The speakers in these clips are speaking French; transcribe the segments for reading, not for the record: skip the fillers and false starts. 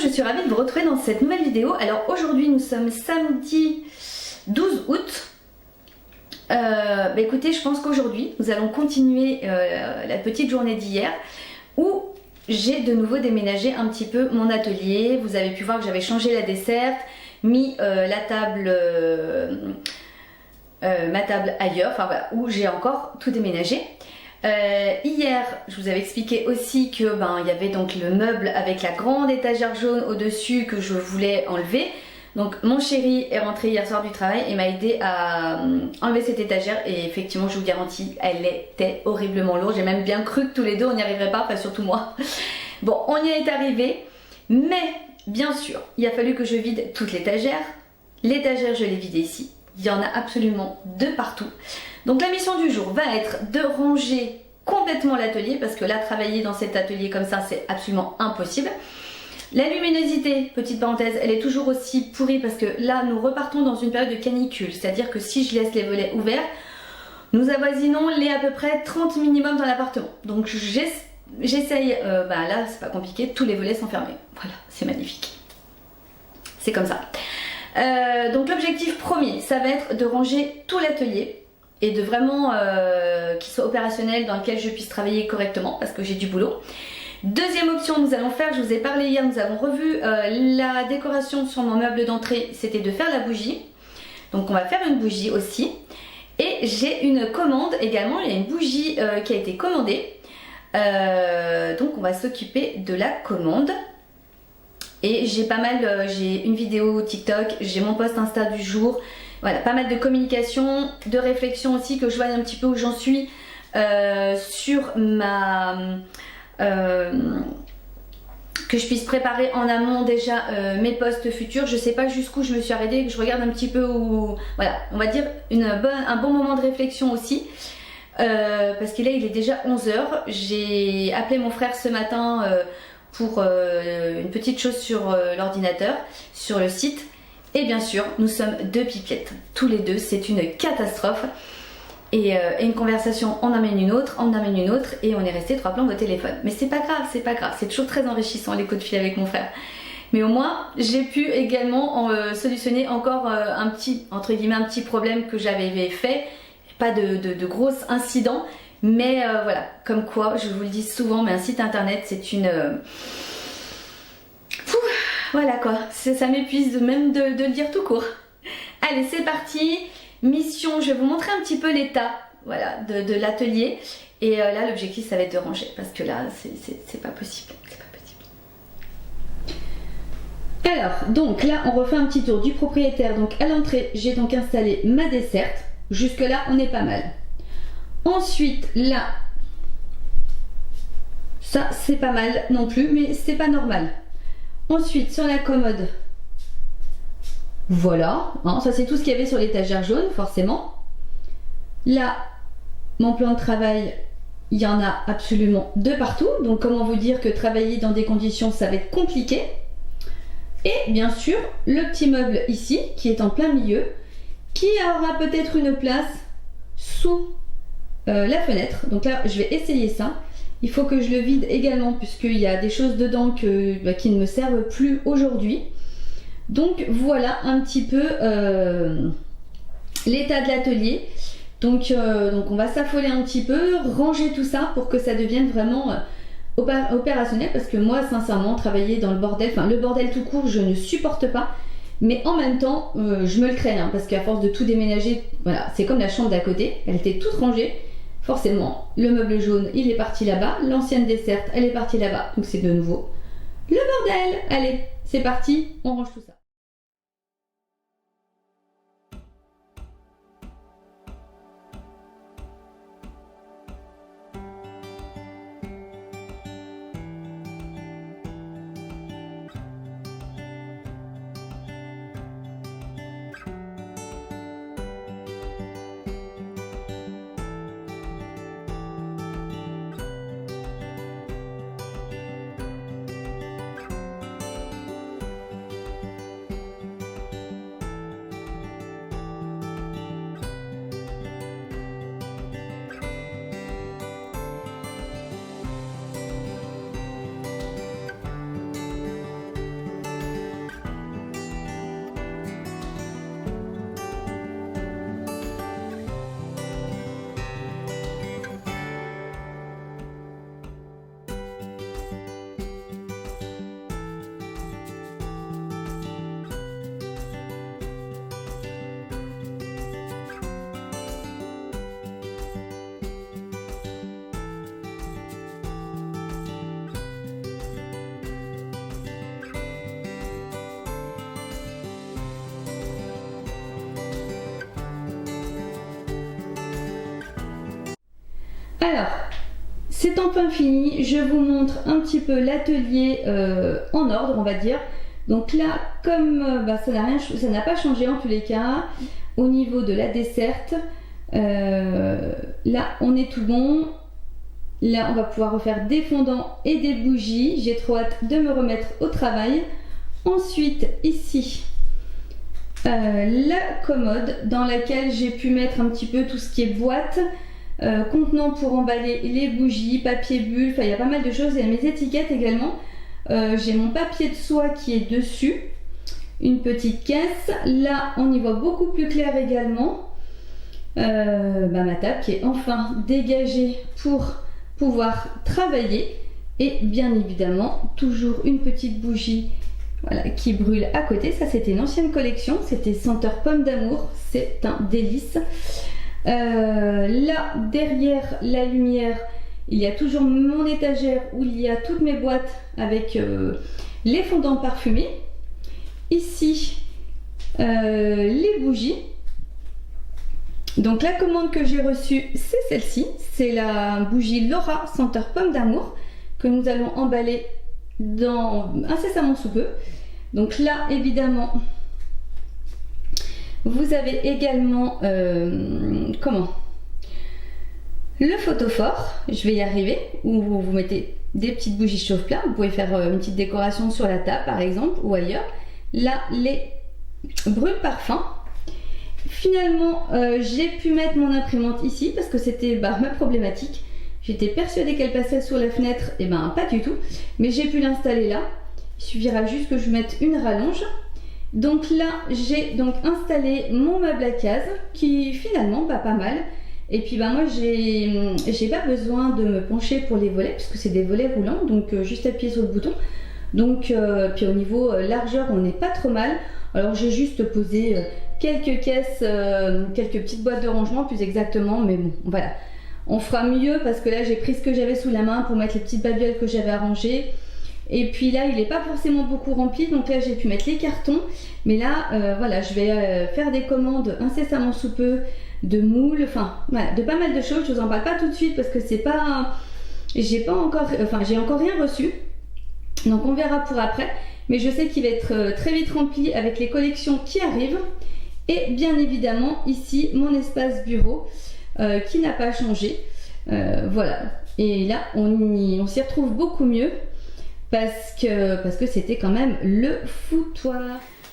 je suis ravie de vous retrouver dans cette nouvelle vidéo. Alors aujourd'hui nous sommes samedi 12 août. Écoutez, je pense qu'aujourd'hui nous allons continuer la petite journée d'hier où j'ai de nouveau déménagé un petit peu mon atelier. Vous avez pu voir que j'avais changé la desserte, mis la table, ma table ailleurs, enfin voilà, où j'ai encore tout déménagé. Hier, je vous avais expliqué aussi que il y avait donc le meuble avec la grande étagère jaune au-dessus que je voulais enlever. Donc mon chéri est rentré hier soir du travail et m'a aidé à enlever cette étagère et effectivement je vous garantis, elle était horriblement lourde. J'ai même bien cru que tous les deux on n'y arriverait pas, enfin surtout moi. Bon, on y est arrivé, mais bien sûr, il a fallu que je vide toute l'étagère. L'étagère, je l'ai vidée ici. Il y en a absolument de partout. Donc la mission du jour va être de ranger complètement l'atelier parce que là, travailler dans cet atelier comme ça, c'est absolument impossible. La luminosité, petite parenthèse, elle est toujours aussi pourrie parce que là, nous repartons dans une période de canicule. C'est-à-dire que si je laisse les volets ouverts, nous avoisinons les à peu près 30 minimum dans l'appartement. Donc j'essaye, là, c'est pas compliqué, tous les volets sont fermés. Voilà, c'est magnifique. C'est comme ça. Donc l'objectif premier, ça va être de ranger tout l'atelier et de vraiment qu'il soit opérationnel, dans lequel je puisse travailler correctement parce que j'ai du boulot. Deuxième option, nous allons faire, je vous ai parlé hier, nous avons revu la décoration sur mon meuble d'entrée, c'était de faire la bougie. Donc on va faire une bougie aussi. Et j'ai une commande également, il y a une bougie qui a été commandée. Donc on va s'occuper de la commande. Et j'ai pas mal, j'ai une vidéo TikTok, j'ai mon post Insta du jour. Voilà, pas mal de communication, de réflexion aussi, que je vois un petit peu où j'en suis sur ma... que je puisse préparer en amont déjà mes posts futurs. Je sais pas jusqu'où je me suis arrêtée, que je regarde un petit peu où... Voilà, on va dire un bon moment de réflexion aussi. Parce que là il est déjà 11 h. J'ai appelé mon frère ce matin pour une petite chose sur l'ordinateur, sur le site. Et bien sûr, nous sommes deux pipettes, tous les deux, c'est une catastrophe. Et une conversation en amène une autre, et on est resté 3 plombes au téléphone. Mais c'est pas grave, c'est toujours très enrichissant les coups de fil avec mon frère. Mais au moins, j'ai pu également solutionner encore un petit, entre guillemets, un petit problème que j'avais fait. Pas de gros incidents, mais voilà, comme quoi, je vous le dis souvent, mais un site internet, c'est une... Voilà quoi, ça m'épuise même de le dire tout court. Allez, c'est parti. Mission, je vais vous montrer un petit peu l'état, voilà, de l'atelier. Et là, l'objectif, ça va être de ranger, parce que là, c'est pas possible. C'est pas possible. Alors, donc là, on refait un petit tour du propriétaire. Donc à l'entrée, j'ai donc installé ma desserte. Jusque là, on est pas mal. Ensuite, là, ça, c'est pas mal non plus, mais c'est pas normal. Ensuite, sur la commode, voilà, hein, ça c'est tout ce qu'il y avait sur l'étagère jaune, forcément. Là, mon plan de travail, il y en a absolument de partout. Donc comment vous dire que travailler dans des conditions, ça va être compliqué. Et bien sûr, le petit meuble ici, qui est en plein milieu, qui aura peut-être une place sous la fenêtre. Donc là, je vais essayer ça. Il faut que je le vide également, puisqu'il y a des choses dedans qui ne me servent plus aujourd'hui. Donc voilà un petit peu l'état de l'atelier. Donc on va s'affoler un petit peu, ranger tout ça pour que ça devienne vraiment opérationnel. Parce que moi, sincèrement, travailler dans le bordel, enfin le bordel tout court, je ne supporte pas. Mais en même temps, je me le crée, hein, parce qu'à force de tout déménager, voilà, c'est comme la chambre d'à côté, elle était toute rangée. Forcément, le meuble jaune, il est parti là-bas, l'ancienne desserte, elle est partie là-bas, donc c'est de nouveau le bordel. Allez, c'est parti, on range tout ça. Alors, c'est enfin fini, je vous montre un petit peu l'atelier en ordre, on va dire. Donc là, comme ça n'a pas changé en tous les cas, au niveau de la desserte, là on est tout bon. Là on va pouvoir refaire des fondants et des bougies, j'ai trop hâte de me remettre au travail. Ensuite ici, la commode dans laquelle j'ai pu mettre un petit peu tout ce qui est boîte, contenant pour emballer les bougies, papier bulle, enfin il y a pas mal de choses, il y a mes étiquettes également. J'ai mon papier de soie qui est dessus, une petite caisse, là on y voit beaucoup plus clair également. Ma table qui est enfin dégagée pour pouvoir travailler, et bien évidemment toujours une petite bougie, voilà, qui brûle à côté. Ça c'était une ancienne collection, c'était senteur pomme d'amour, c'est un délice. Là derrière la lumière, il y a toujours mon étagère où il y a toutes mes boîtes avec les fondants parfumés. Ici, les bougies. Donc la commande que j'ai reçue, c'est celle-ci. C'est la bougie Laura senteur pomme d'amour que nous allons emballer incessamment sous peu. Donc là, évidemment, vous avez également le photophore, je vais y arriver, où vous mettez des petites bougies chauffe-plat. Vous pouvez faire une petite décoration sur la table par exemple ou ailleurs. Là, les brûle-parfums. Finalement, j'ai pu mettre mon imprimante ici parce que c'était ma problématique. J'étais persuadée qu'elle passait sur la fenêtre, et pas du tout. Mais j'ai pu l'installer là. Il suffira juste que je mette une rallonge. Donc là, j'ai donc installé mon meuble à cases qui finalement va pas mal. Et puis moi j'ai pas besoin de me pencher pour les volets puisque c'est des volets roulants, donc juste appuyer sur le bouton. Donc puis au niveau largeur on n'est pas trop mal. Alors j'ai juste posé quelques caisses, quelques petites boîtes de rangement plus exactement, mais bon voilà. On fera mieux parce que là j'ai pris ce que j'avais sous la main pour mettre les petites babioles que j'avais arrangées. Et puis là il n'est pas forcément beaucoup rempli, donc là j'ai pu mettre les cartons. Mais là voilà, je vais faire des commandes incessamment sous peu de moules, enfin voilà, de pas mal de choses. Je vous en parle pas tout de suite parce que c'est pas, j'ai encore rien reçu, donc on verra pour après. Mais je sais qu'il va être très vite rempli avec les collections qui arrivent. Et bien évidemment ici mon espace bureau qui n'a pas changé, voilà. Et là on s'y retrouve beaucoup mieux parce que c'était quand même le foutoir.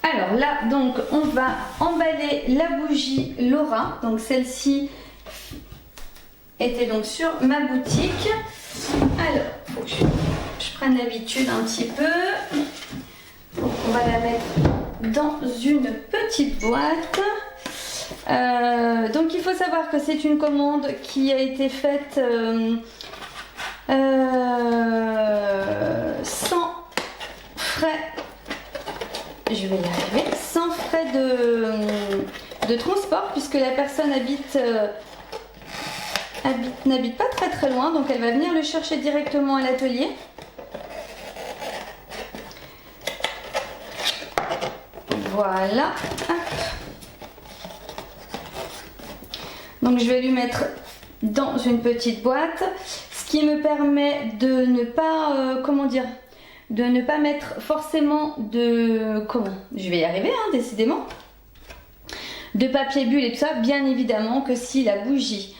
Alors là, donc on va emballer la bougie Laura. Donc celle-ci était donc sur ma boutique. Alors, faut que je prenne l'habitude un petit peu. Donc on va la mettre dans une petite boîte. Donc il faut savoir que c'est une commande qui a été faite sans frais. Je vais y arriver, sans frais de transport puisque la personne n'habite pas très loin, donc elle va venir le chercher directement à l'atelier. Voilà. Hop. Donc je vais lui mettre dans une petite boîte, ce qui me permet de ne pas, de ne pas mettre forcément je vais y arriver décidément, de papier bulle et tout ça. Bien évidemment que si la bougie,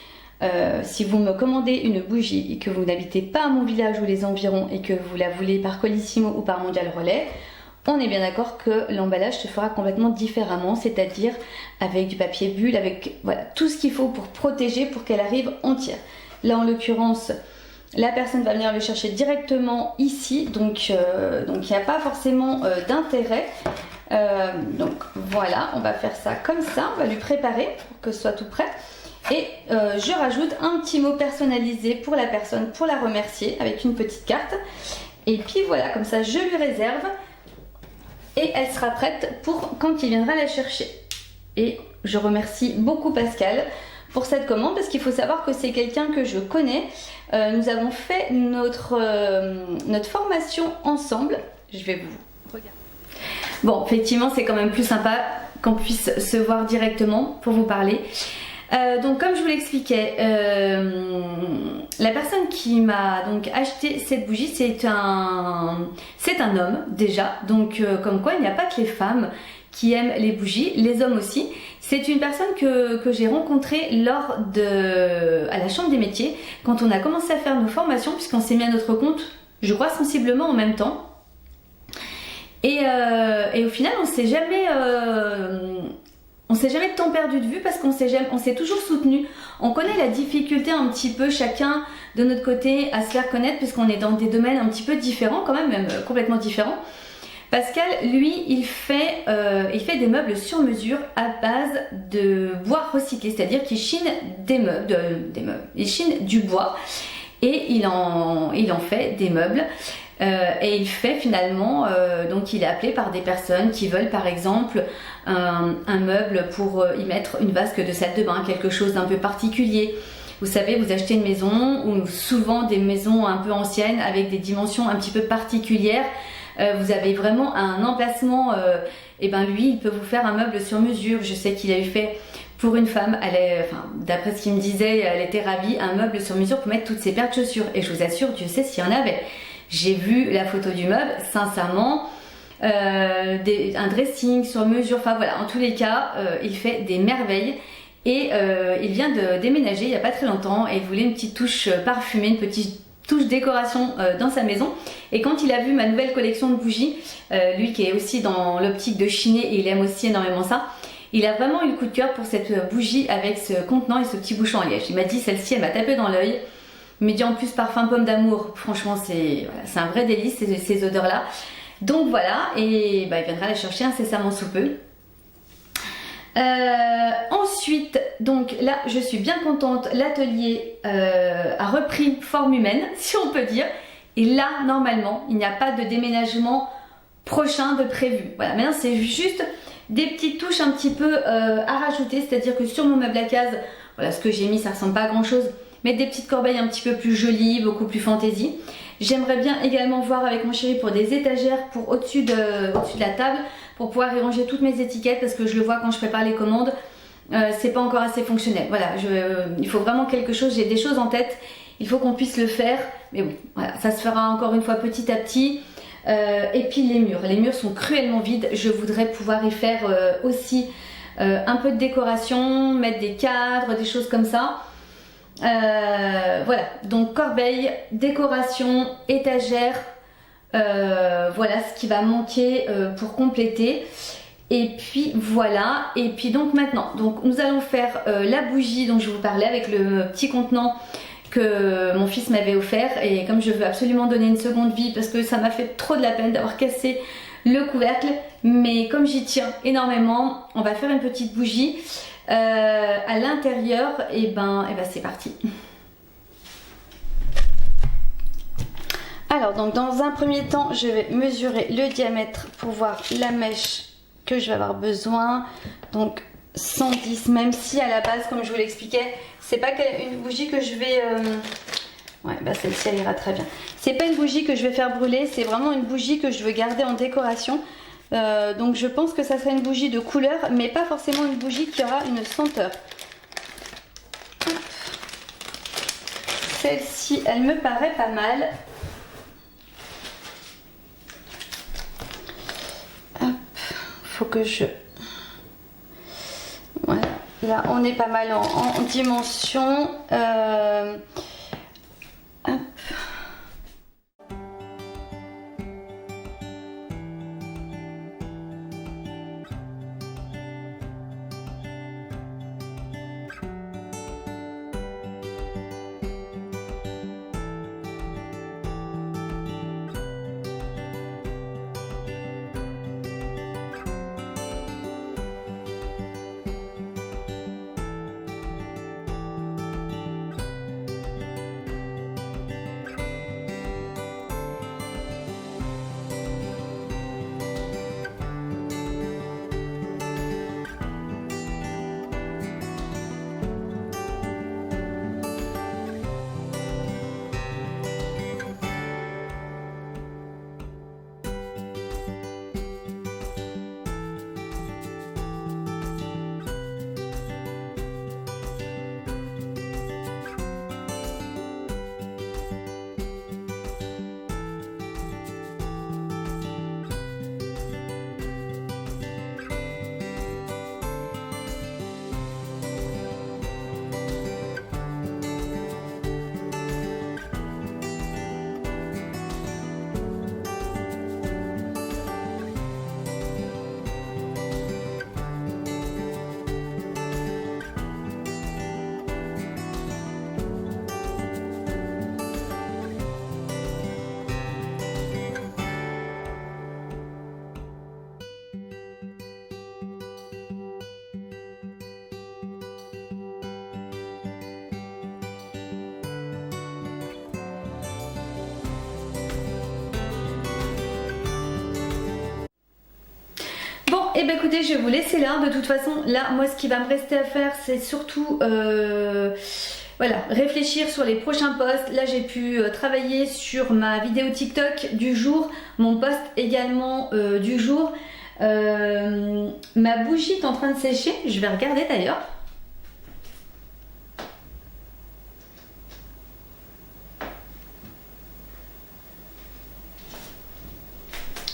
si vous me commandez une bougie et que vous n'habitez pas à mon village ou les environs et que vous la voulez par Colissimo ou par Mondial Relais, on est bien d'accord que l'emballage se fera complètement différemment, c'est-à-dire avec du papier bulle, avec voilà, tout ce qu'il faut pour protéger, pour qu'elle arrive entière. Là en l'occurrence, la personne va venir le chercher directement ici, donc il n'y a pas forcément d'intérêt. Donc voilà, on va faire ça comme ça, on va lui préparer pour que ce soit tout prêt. Et je rajoute un petit mot personnalisé pour la personne, pour la remercier, avec une petite carte. Et puis voilà, comme ça je lui réserve et elle sera prête pour quand il viendra la chercher. Et je remercie beaucoup Pascal pour cette commande parce qu'il faut savoir que c'est quelqu'un que je connais. Nous avons fait notre formation ensemble. Je vais vous regarder. Bon, effectivement, c'est quand même plus sympa qu'on puisse se voir directement pour vous parler. Donc comme je vous l'expliquais, la personne qui m'a donc acheté cette bougie, c'est un homme déjà. Donc comme quoi il n'y a pas que les femmes qui aiment les bougies, les hommes aussi. C'est une personne que j'ai rencontrée à la Chambre des métiers quand on a commencé à faire nos formations, puisqu'on s'est mis à notre compte, je crois sensiblement en même temps. Et au final on s'est jamais tant perdu de vue parce qu'on s'est toujours soutenu. On connaît la difficulté un petit peu chacun de notre côté à se faire connaître puisqu'on est dans des domaines un petit peu différents quand même complètement différents. Pascal, lui, il fait des meubles sur mesure à base de bois recyclé, c'est-à-dire qu'il chine il chine du bois et il en fait des meubles. Et il fait finalement, donc il est appelé par des personnes qui veulent par exemple un meuble pour y mettre une vasque de salle de bain, quelque chose d'un peu particulier. Vous savez, vous achetez une maison ou souvent des maisons un peu anciennes avec des dimensions un petit peu particulières. Vous avez vraiment un emplacement, et ben lui il peut vous faire un meuble sur mesure. Je sais qu'il a eu fait pour une femme, d'après ce qu'il me disait, elle était ravie, un meuble sur mesure pour mettre toutes ses paires de chaussures. Et je vous assure, Dieu sait s'il y en avait. J'ai vu la photo du meuble, sincèrement, un dressing sur mesure, enfin voilà, en tous les cas, il fait des merveilles. Et il vient de déménager il n'y a pas très longtemps et il voulait une petite touche parfumée, une petite touche décoration dans sa maison. Et quand il a vu ma nouvelle collection de bougies, lui qui est aussi dans l'optique de chiner et il aime aussi énormément ça, il a vraiment eu le coup de cœur pour cette bougie avec ce contenant et ce petit bouchon en liège. Il m'a dit celle-ci elle m'a tapé dans l'œil. Il m'a dit en plus parfum pomme d'amour, franchement c'est un vrai délice ces odeurs là. Donc voilà, et bah, il viendra la chercher incessamment sous peu. Ensuite, donc là je suis bien contente, l'atelier a repris forme humaine si on peut dire, et là normalement il n'y a pas de déménagement prochain de prévu. Voilà, maintenant c'est juste des petites touches un petit peu à rajouter, c'est à dire que sur mon meuble à case, voilà ce que j'ai mis, ça ressemble pas à grand chose, mettre des petites corbeilles un petit peu plus jolies, beaucoup plus fantaisie. J'aimerais bien également voir avec mon chéri pour des étagères pour au-dessus de la table, pour pouvoir y ranger toutes mes étiquettes parce que je le vois quand je prépare les commandes, c'est pas encore assez fonctionnel. Voilà, il faut vraiment quelque chose, j'ai des choses en tête, il faut qu'on puisse le faire, mais bon, voilà, ça se fera encore une fois petit à petit. Et puis les murs sont cruellement vides, je voudrais pouvoir y faire aussi un peu de décoration, mettre des cadres, des choses comme ça. Voilà, donc corbeille, décoration, étagère, voilà ce qui va manquer pour compléter. Et puis voilà, et puis donc maintenant, donc nous allons faire la bougie dont je vous parlais avec le petit contenant que mon fils m'avait offert. Et comme je veux absolument donner une seconde vie parce que ça m'a fait trop de la peine d'avoir cassé le couvercle, mais comme j'y tiens énormément, on va faire une petite bougie à l'intérieur. Et ben c'est parti. Alors donc dans un premier temps je vais mesurer le diamètre pour voir la mèche que je vais avoir besoin. Donc 110, même si à la base comme je vous l'expliquais c'est pas une bougie que je vais ouais bah celle-ci elle ira très bien. C'est pas une bougie que je vais faire brûler, c'est vraiment une bougie que je veux garder en décoration. Donc je pense que ça sera une bougie de couleur mais pas forcément une bougie qui aura une senteur. Celle-ci elle me paraît pas mal. Faut que je... Voilà, là on est pas mal en dimension. Hop. et ben écoutez, je vais vous laisser là. De toute façon, là, moi, ce qui va me rester à faire, c'est surtout voilà, réfléchir sur les prochains posts. Là, j'ai pu travailler sur ma vidéo TikTok du jour, mon post également du jour. Ma bougie est en train de sécher. Je vais regarder d'ailleurs.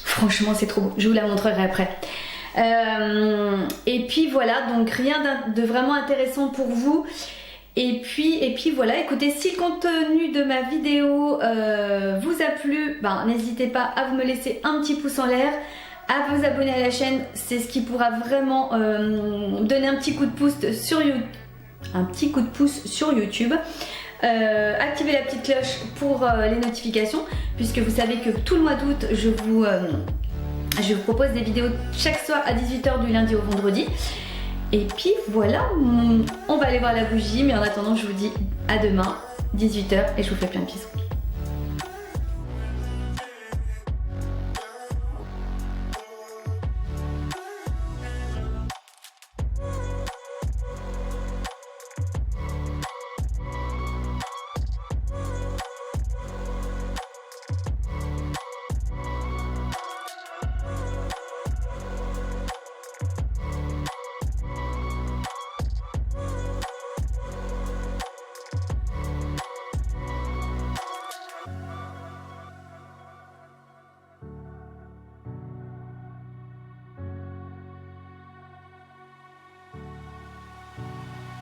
Franchement, c'est trop beau. Je vous la montrerai après. Et puis voilà, donc rien de vraiment intéressant pour vous. Et puis voilà, écoutez, si le contenu de ma vidéo vous a plu, ben, n'hésitez pas à me laisser un petit pouce en l'air, à vous abonner à la chaîne. C'est ce qui pourra vraiment donner un petit coup de pouce sur YouTube. Activez la petite cloche pour les notifications, puisque vous savez que tout le mois d'août je vous propose des vidéos chaque soir à 18 h du lundi au vendredi. Et puis voilà, on va aller voir la bougie, mais en attendant je vous dis à demain 18 h et je vous fais plein de bisous.